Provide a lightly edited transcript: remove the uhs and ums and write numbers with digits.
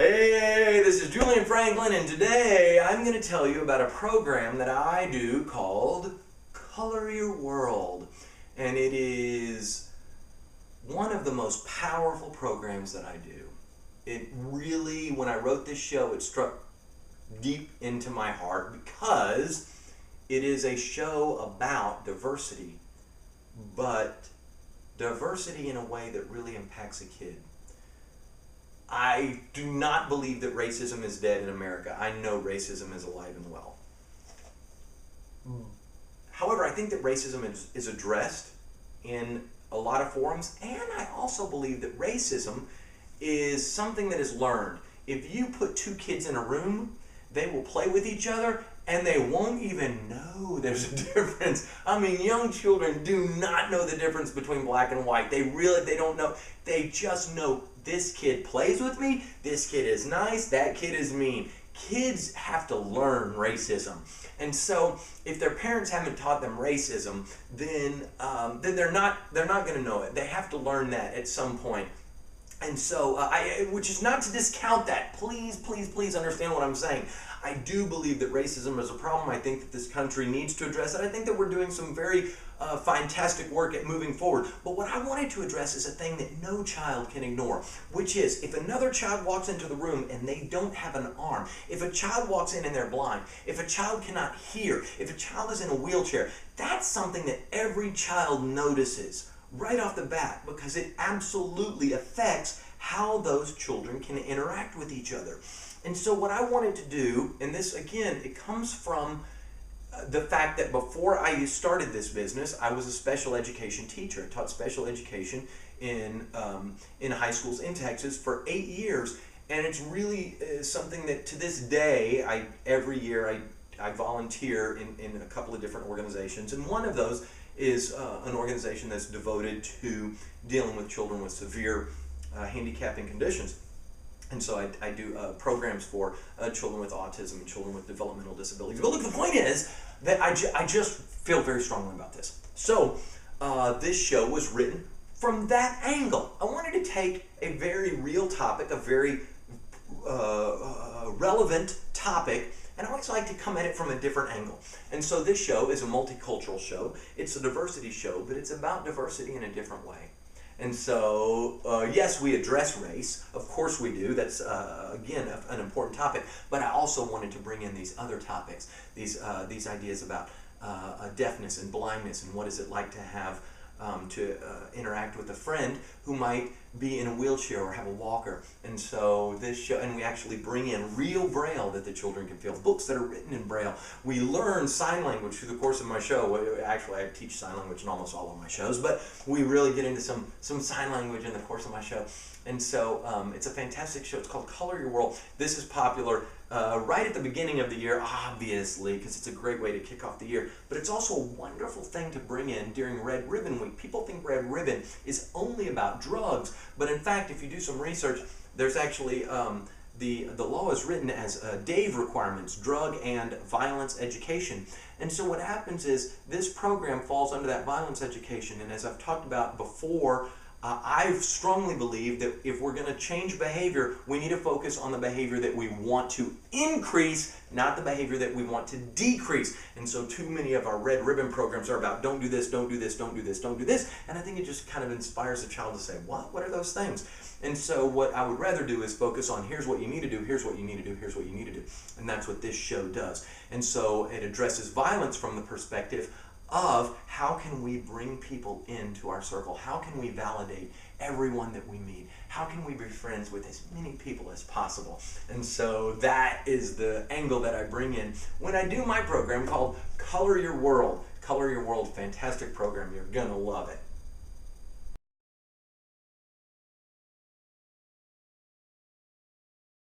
Hey, this is Julian Franklin, and today I'm going to tell you about a program that I do called Color Your World. And it is one of the most powerful programs that I do. It really, when I wrote this show, it struck deep into my heart because it is a show about diversity, but diversity in a way that really impacts a kid. I do not believe that racism is dead in America. I know racism is alive and well. However, I think that racism is addressed in a lot of forums, and I also believe that racism is something that is learned. If you put two kids in a room, they will play with each other and they won't even know there's a difference. I mean, young children do not know the difference between black and white. They don't know. They just know this kid plays with me, this kid is nice, that kid is mean. Kids have to learn racism. And so if their parents haven't taught them racism, then they're not going to know it. They have to learn that at some point. And so, which is not to discount that. Please, please, please understand what I'm saying. I do believe that racism is a problem. I think that this country needs to address it. I think that we're doing some very fantastic work at moving forward. But what I wanted to address is a thing that no child can ignore, which is if another child walks into the room and they don't have an arm, if a child walks in and they're blind, if a child cannot hear, if a child is in a wheelchair, that's something that every child notices right off the bat, because it absolutely affects how those children can interact with each other. And so what I wanted to do, and this again, it comes from the fact that before I started this business, I was a special education teacher. I taught special education in high schools in Texas for 8 years, and it's really something that to this day, every year I volunteer in a couple of different organizations, and one of those is an organization that's devoted to dealing with children with severe handicapping conditions. And so I do programs for children with autism and children with developmental disabilities. But look, the point is that I just feel very strongly about this. So this show was written from that angle. I wanted to take a very real topic, a very relevant topic, and I always like to come at it from a different angle. And so this show is a multicultural show. It's a diversity show, but it's about diversity in a different way. And so, yes, we address race. Of course we do. That's, again, an important topic. But I also wanted to bring in these other topics, these ideas about deafness and blindness and what is it like to have to interact with a friend who might be in a wheelchair or have a walker. And so this show, and we actually bring in real Braille that the children can feel, books that are written in Braille. We learn sign language through the course of my show. Actually, I teach sign language in almost all of my shows, but we really get into some sign language in the course of my show. And so it's a fantastic show. It's called Color Your World. This is popular right at the beginning of the year, obviously, because it's a great way to kick off the year. But it's also a wonderful thing to bring in during Red Ribbon Week. People think Red Ribbon is only about drugs, but in fact, if you do some research, there's actually the law is written as DAVE requirements, drug and violence education. And so what happens is this program falls under that violence education. And as I've talked about before, I strongly believe that if we're going to change behavior, we need to focus on the behavior that we want to increase, not the behavior that we want to decrease. And so too many of our Red Ribbon programs are about don't do this, don't do this, don't do this, don't do this. And I think it just kind of inspires a child to say, what? What are those things? And so what I would rather do is focus on here's what you need to do, here's what you need to do, here's what you need to do. And that's what this show does. And so it addresses violence from the perspective of how can we bring people into our circle? How can we validate everyone that we meet? How can we be friends with as many people as possible? And so that is the angle that I bring in when I do my program called Color Your World. Color Your World, fantastic program. You're gonna love it.